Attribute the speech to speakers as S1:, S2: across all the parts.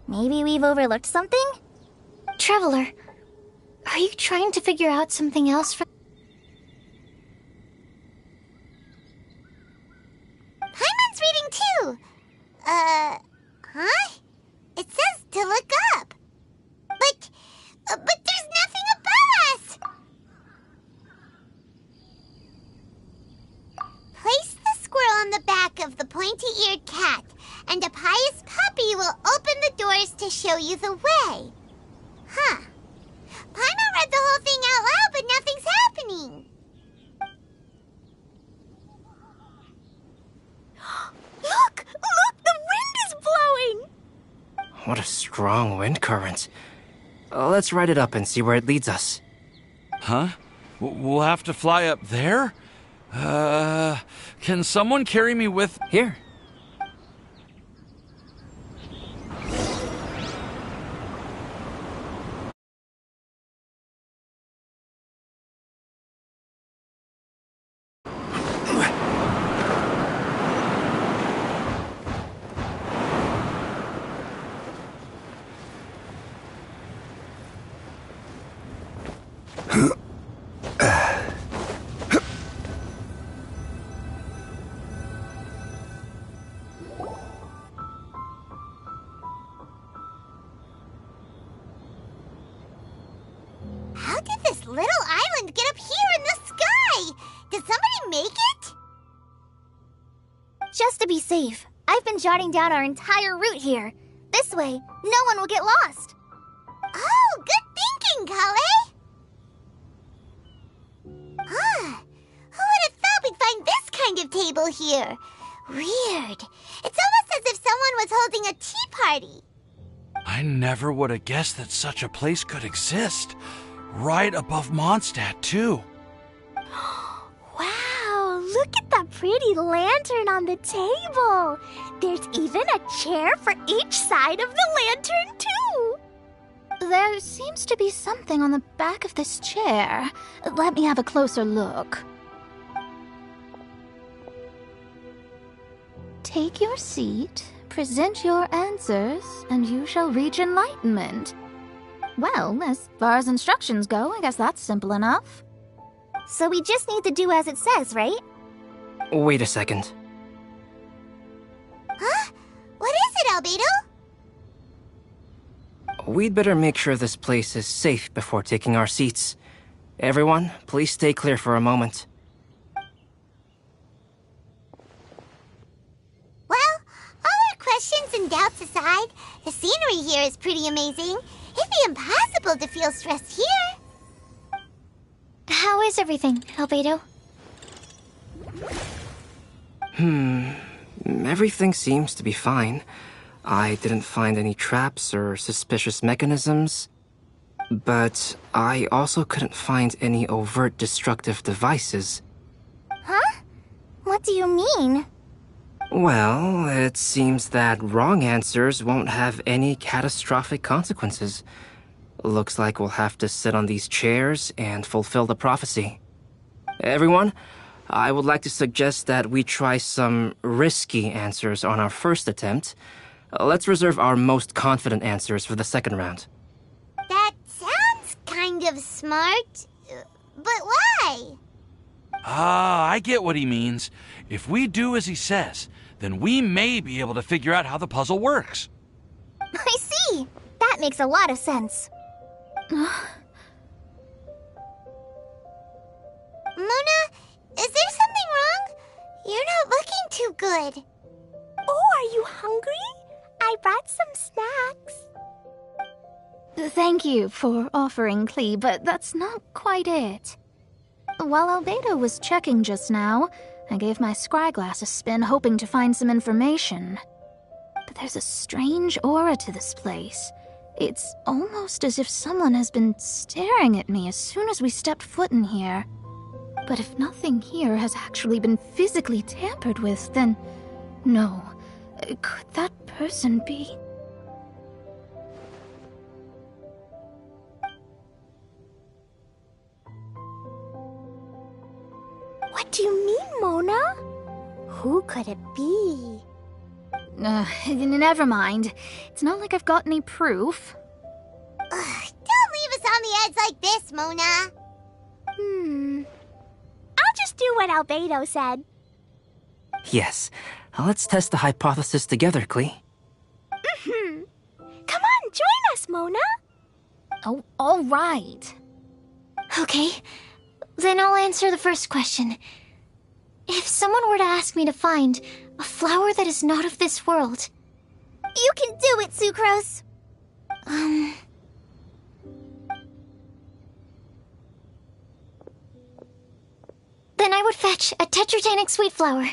S1: Maybe we've overlooked something?
S2: Traveler, are you trying to figure out something else from...
S3: Paimon's reading too! Huh? It says to look up. But there's nothing above us! Place the squirrel on the back of the pointy-eared cat, and a pious puppy will open the doors to show you the way. Huh. Paimon read the whole thing out loud, but nothing's happening.
S1: Look! Look! The wind is blowing!
S4: What a strong wind current. Let's ride it up and see where it leads us.
S5: Huh? We'll have to fly up there? Can someone carry me with...
S4: Here.
S3: How did this little island get up here in the sky? Did somebody make it?
S1: Just to be safe, I've been jotting down our entire route here. This way, no one will get lost.
S3: Oh, good thinking, Kale! Huh. Who would have thought we'd find this kind of table here? Weird. It's almost as if someone was holding a tea party.
S5: I never would have guessed that such a place could exist. Right above Mondstadt, too.
S1: Wow, look at that pretty lantern on the table. There's even a chair for each side of the lantern, too.
S2: There seems to be something on the back of this chair. Let me have a closer look. Take your seat, present your answers, and you shall reach enlightenment. Well, as far as instructions go, I guess that's simple enough.
S1: So we just need to do as it says, right?
S4: Wait a second.
S3: Huh? What is it, Albedo?
S4: We'd better make sure this place is safe before taking our seats. Everyone, please stay clear for a moment.
S3: Well, all our questions and doubts aside, the scenery here is pretty amazing. It'd be impossible to feel stressed here.
S2: How is everything, Albedo?
S4: Everything seems to be fine. I didn't find any traps or suspicious mechanisms. But I also couldn't find any overt destructive devices.
S1: Huh? What do you mean?
S4: Well, it seems that wrong answers won't have any catastrophic consequences. Looks like we'll have to sit on these chairs and fulfill the prophecy. Everyone, I would like to suggest that we try some risky answers on our first attempt. Let's reserve our most confident answers for the second round.
S3: That sounds kind of smart, but why?
S5: Ah, I get what he means. If we do as he says, then we may be able to figure out how the puzzle works.
S1: I see. That makes a lot of sense.
S3: Mona, is there something wrong? You're not looking too good.
S1: Oh, are you hungry? I brought some snacks.
S2: Thank you for offering, Klee, but that's not quite it. While Albedo was checking just now, I gave my scryglass a spin hoping to find some information. But there's a strange aura to this place. It's almost as if someone has been staring at me as soon as we stepped foot in here. But if nothing here has actually been physically tampered with, then no. Could that person be?
S1: What do you mean, Mona? Who could it be?
S2: Never mind. It's not like I've got any proof.
S3: Don't leave us on the edge like this, Mona.
S1: I'll just do what Albedo said.
S4: Yes. Let's test the hypothesis together, Klee.
S1: Come on, join us, Mona.
S2: Oh, all right.
S6: Okay, then I'll answer the first question. If someone were to ask me to find a flower that is not of this world...
S3: You can do it, Sucrose.
S6: Then I would fetch a tetragenic sweet flower.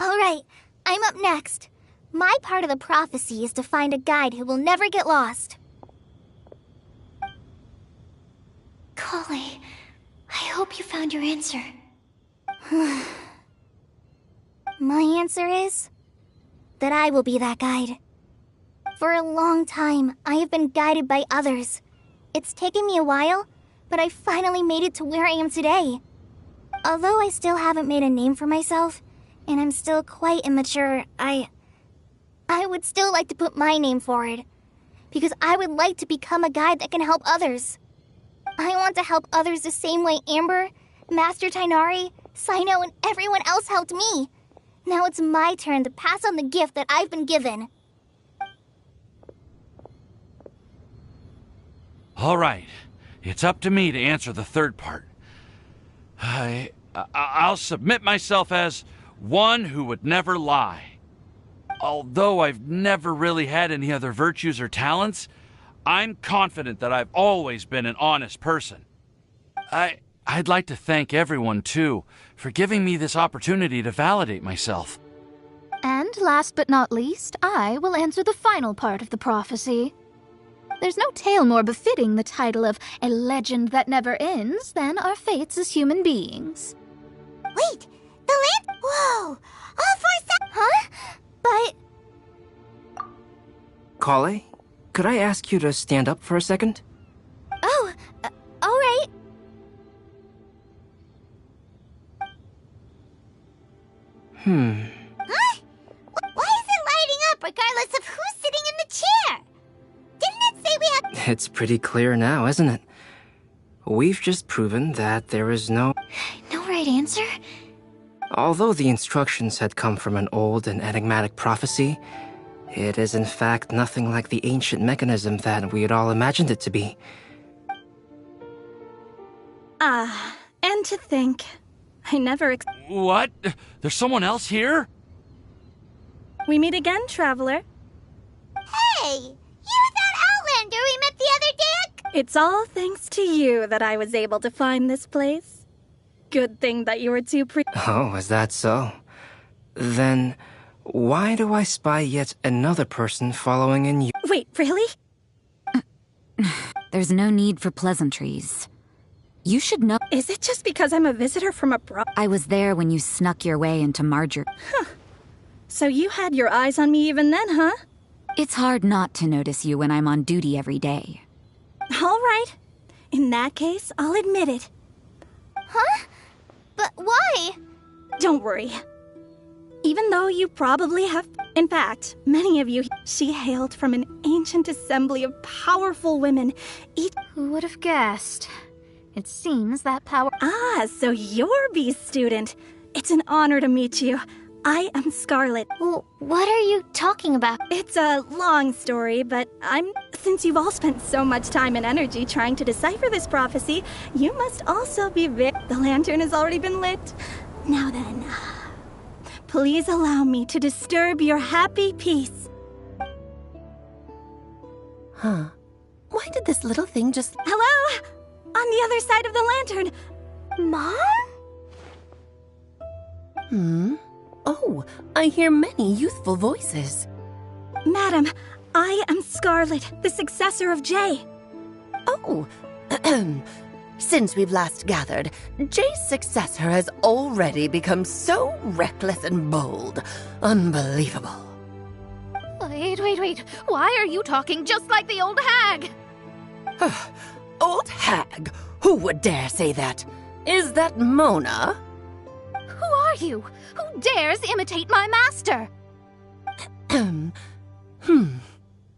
S3: All right, I'm up next. My part of the prophecy is to find a guide who will never get lost.
S6: Kali, I hope you found your answer.
S3: My answer is that I will be that guide. For a long time, I have been guided by others. It's taken me a while, but I finally made it to where I am today. Although I still haven't made a name for myself, and I'm still quite immature, I would still like to put my name forward. Because I would like to become a guide that can help others. I want to help others the same way Amber, Master Tainari, Sino, and everyone else helped me. Now it's my turn to pass on the gift that I've been given.
S5: All right. It's up to me to answer the third part. I'll submit myself as one who would never lie. Although I've never really had any other virtues or talents, I'm confident that I've always been an honest person. I'd like to thank everyone, too, for giving me this opportunity to validate myself.
S2: And last but not least, I will answer the final part of the prophecy. There's no tale more befitting the title of a legend that never ends than our fates as human beings.
S3: Wait, the land... Whoa! All 4 seconds... Huh? But...
S4: Kale, could I ask you to stand up for a second?
S3: Oh, all right. Huh? Why is it lighting up regardless of who's sitting in the chair? Didn't it say we had...
S4: It's pretty clear now, isn't it? We've just proven that there is no...
S6: No right answer?
S4: Although the instructions had come from an old and enigmatic prophecy, it is in fact nothing like the ancient mechanism that we had all imagined it to be.
S7: And to think, I never
S5: What? There's someone else here?
S7: We meet again, traveler.
S3: Hey! You're that Outlander we met the other day!
S7: It's all thanks to you that I was able to find this place. Good thing that you were too
S4: Oh, is that so? Then, why do I spy yet another person following in you?
S7: Wait, really?
S8: There's no need for pleasantries. You should know.
S7: Is it just because I'm a visitor from abroad?
S8: I was there when you snuck your way into Marjorie.
S7: So you had your eyes on me even then, huh?
S8: It's hard not to notice you when I'm on duty every day.
S7: All right. In that case, I'll admit it.
S3: Huh? But why?
S7: Don't worry. Even though you probably have... In fact, many of you... She hailed from an ancient assembly of powerful women.
S2: Who would have guessed? It seems that power...
S7: So you're B's student. It's an honor to meet you. I am Scarlet.
S6: Well, what are you talking about?
S7: It's a long story, but since you've all spent so much time and energy trying to decipher this prophecy, you must also be The lantern has already been lit. Now then, please allow me to disturb your happy peace.
S9: Huh. Why did this little thing just...
S7: Hello? On the other side of the lantern.
S9: Mom? Oh, I hear many youthful voices.
S7: Madam, I am Scarlet, the successor of Jay.
S9: Oh, since we've last gathered, Jay's successor has already become so reckless and bold. Unbelievable.
S2: Wait. Why are you talking just like the old hag?
S9: Old hag? Who would dare say that? Is that Mona?
S2: Who are you? Who dares imitate my master?
S10: And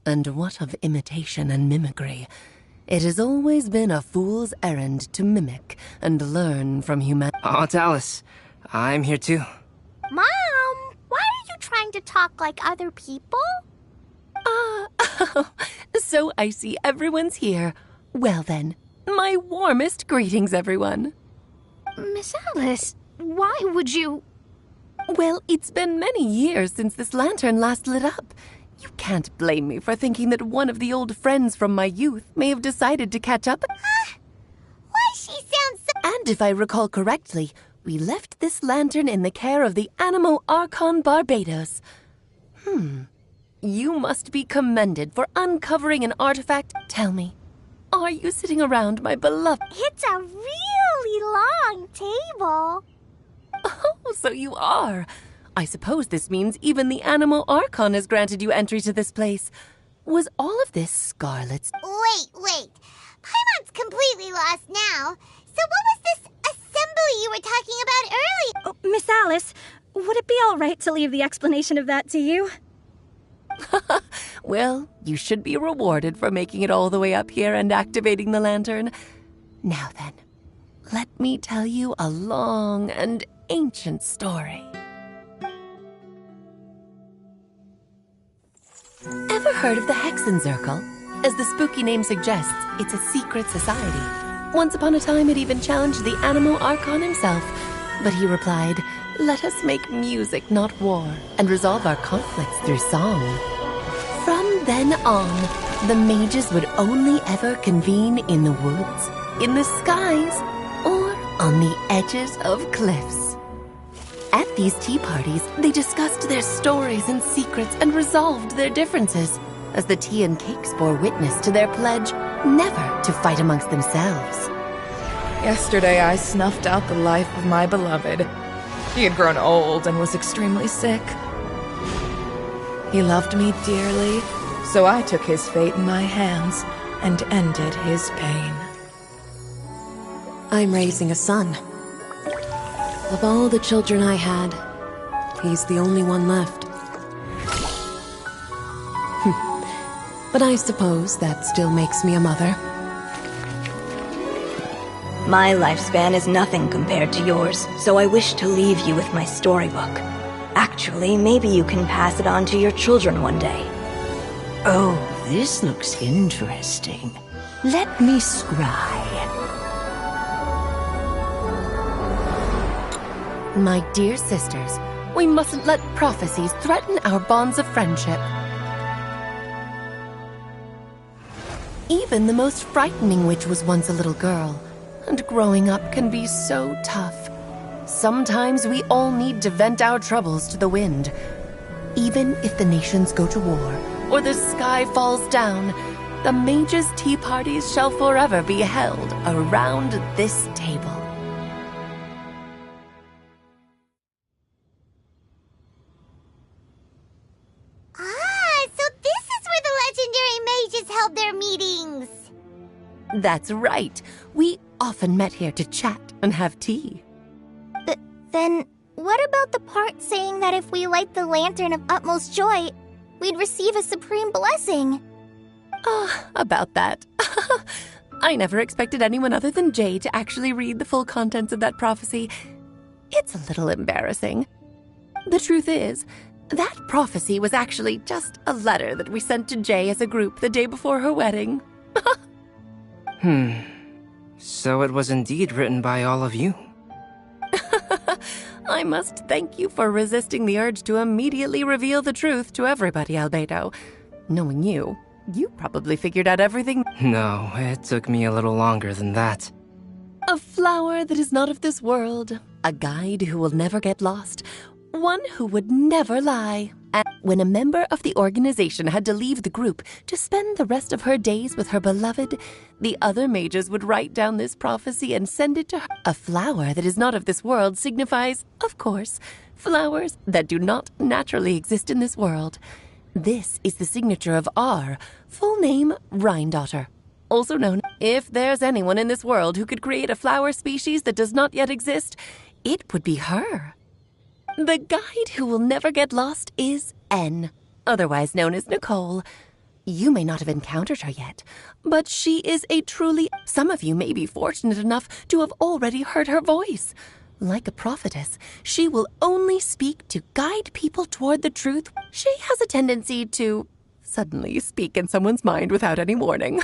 S10: what of imitation and mimicry? It has always been a fool's errand to mimic and learn from humanity.
S4: Aunt Alice, I'm here too.
S1: Mom, why are you trying to talk like other people?
S10: So I see everyone's here. Well then, my warmest greetings, everyone.
S2: Miss Alice, why would you...
S10: Well, it's been many years since this lantern last lit up. You can't blame me for thinking that one of the old friends from my youth may have decided to catch up.
S3: Why she sounds so...
S10: And if I recall correctly, we left this lantern in the care of the Animo Archon Barbados. You must be commended for uncovering an artifact. Tell me, are you sitting around my beloved...
S1: It's a really long table.
S10: Oh, so you are. I suppose this means even the Animo Archon has granted you entry to this place. Was all of this Scarlet's...
S3: Wait. Paimon's completely lost now. So what was this assembly you were talking about earlier?
S7: Oh, Miss Alice, would it be all right to leave the explanation of that to you?
S10: Well, you should be rewarded for making it all the way up here and activating the lantern. Now then, let me tell you a long and ancient story. Ever heard of the Hexenzirkel? As the spooky name suggests, it's a secret society. Once upon a time, it even challenged the Animo Archon himself. But he replied, "Let us make music, not war, and resolve our conflicts through song." From then on, the mages would only ever convene in the woods, in the skies, or on the edges of cliffs. At these tea parties, they discussed their stories and secrets and resolved their differences, as the tea and cakes bore witness to their pledge never to fight amongst themselves.
S11: Yesterday I snuffed out the life of my beloved. He had grown old and was extremely sick. He loved me dearly, so I took his fate in my hands and ended his pain.
S10: I'm raising a son. Of all the children I had, he's the only one left. But I suppose that still makes me a mother.
S12: My lifespan is nothing compared to yours, so I wish to leave you with my storybook. Actually, maybe you can pass it on to your children one day.
S13: Oh, this looks interesting. Let me scry.
S10: My dear sisters, we mustn't let prophecies threaten our bonds of friendship. Even the most frightening witch was once a little girl, and growing up can be so tough. Sometimes we all need to vent our troubles to the wind. Even if the nations go to war, or the sky falls down, the mages' tea parties shall forever be held around this table.
S3: So this is where the legendary mages held their meetings.
S10: That's right. We often met here to chat and have tea.
S1: Then what about the part saying that if we light the lantern of utmost joy, we'd receive a supreme blessing?
S10: About that. I never expected anyone other than Jay to actually read the full contents of that prophecy. It's a little embarrassing. The truth is, that prophecy was actually just a letter that we sent to Jay as a group the day before her wedding.
S4: So it was indeed written by all of you.
S10: I must thank you for resisting the urge to immediately reveal the truth to everybody, Albedo. Knowing you probably figured out everything.
S4: No, it took me a little longer than that.
S10: A flower that is not of this world, a guide who will never get lost, one who would never lie. And when a member of the organization had to leave the group to spend the rest of her days with her beloved, the other mages would write down this prophecy and send it to her. A flower that is not of this world signifies, of course, flowers that do not naturally exist in this world. This is the signature of our full name, Rhindaughter. Also known, if there's anyone in this world who could create a flower species that does not yet exist, it would be her. The guide who will never get lost is N, otherwise known as Nicole. You may not have encountered her yet, but she is a truly... Some of you may be fortunate enough to have already heard her voice. Like a prophetess, she will only speak to guide people toward the truth. She has a tendency to suddenly speak in someone's mind without any warning.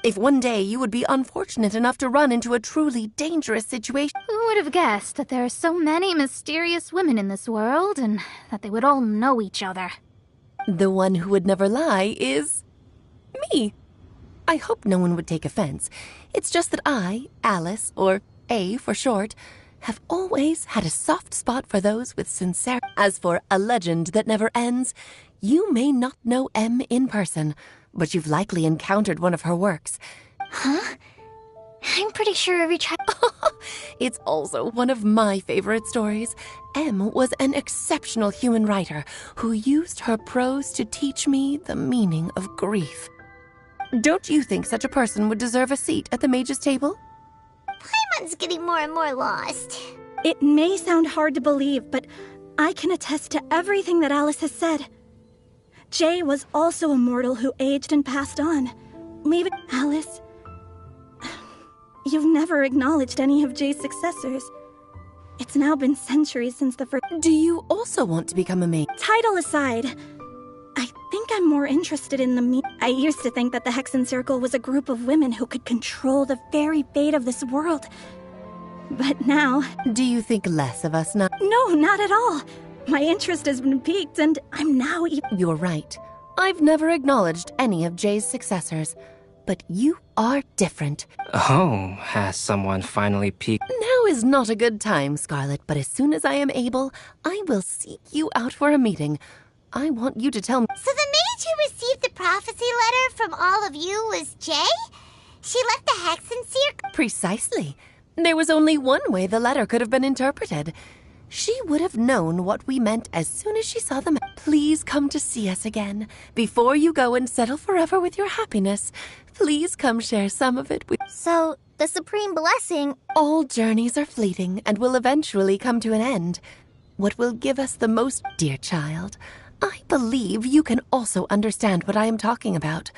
S10: If one day you would be unfortunate enough to run into a truly dangerous situation...
S2: Who would have guessed that there are so many mysterious women in this world, and that they would all know each other?
S10: The one who would never lie is... me. I hope no one would take offense. It's just that I, Alice, or A for short, have always had a soft spot for those with sincerity. As for a legend that never ends, you may not know M in person, but you've likely encountered one of her works.
S6: Huh? I'm pretty sure every child...
S10: It's also one of my favorite stories. M was an exceptional human writer who used her prose to teach me the meaning of grief. Don't you think such a person would deserve a seat at the mage's table?
S3: Paimon's getting more and more lost.
S7: It may sound hard to believe, but I can attest to everything that Alice has said. Jay was also a mortal who aged and passed on. Leaving Alice... You've never acknowledged any of Jay's successors. It's now been centuries since the first...
S10: Do you also want to become a mage?
S7: Title aside, I think I'm more interested in the I used to think that the Hexen Circle was a group of women who could control the very fate of this world. But now...
S10: Do you think less of us now?
S7: No, not at all. My interest has been piqued, and I'm now...
S10: You're right. I've never acknowledged any of Jay's successors. But you are different.
S4: Oh, has someone finally peeked?
S10: Now is not a good time, Scarlet, but as soon as I am able, I will seek you out for a meeting. I want you to tell me...
S3: So the mage who received the prophecy letter from all of you was Jay? She left the Hexen Circle?
S10: Precisely. There was only one way the letter could have been interpreted. She would have known what we meant as soon as she saw them. Please come to see us again. Before you go and settle forever with your happiness, please come share some of it with...
S1: So, the Supreme Blessing...
S10: All journeys are fleeting and will eventually come to an end. What will give us the most... Dear child, I believe you can also understand what I am talking about.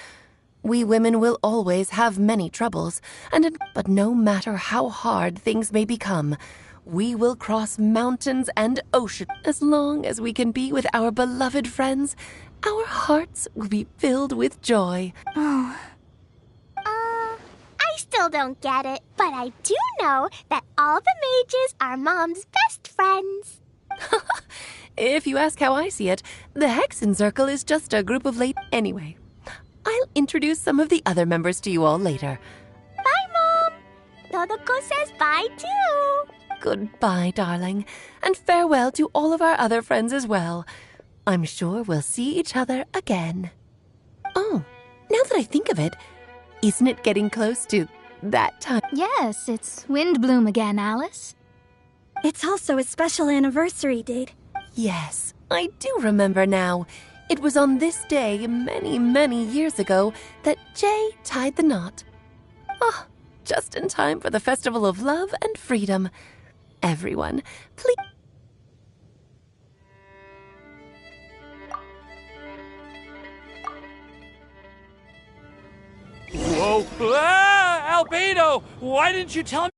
S10: We women will always have many troubles, but no matter how hard things may become... We will cross mountains and oceans. As long as we can be with our beloved friends, our hearts will be filled with joy.
S1: Oh. I still don't get it, but I do know that all the mages are Mom's best friends.
S10: If you ask how I see it, the Hexen Circle is just a group of late... Anyway, I'll introduce some of the other members to you all later.
S1: Bye, Mom. Nodoko says bye, too.
S10: Goodbye, darling, and farewell to all of our other friends as well. I'm sure we'll see each other again. Oh, now that I think of it, isn't it getting close to that time?
S2: Yes, it's Windbloom again, Alice.
S7: It's also a special anniversary date.
S10: Yes, I do remember now. It was on this day many, many years ago that Jay tied the knot. Oh, just in time for the Festival of Love and Freedom. Everyone, please...
S5: Whoa! Ah, Albedo! Why didn't you tell me?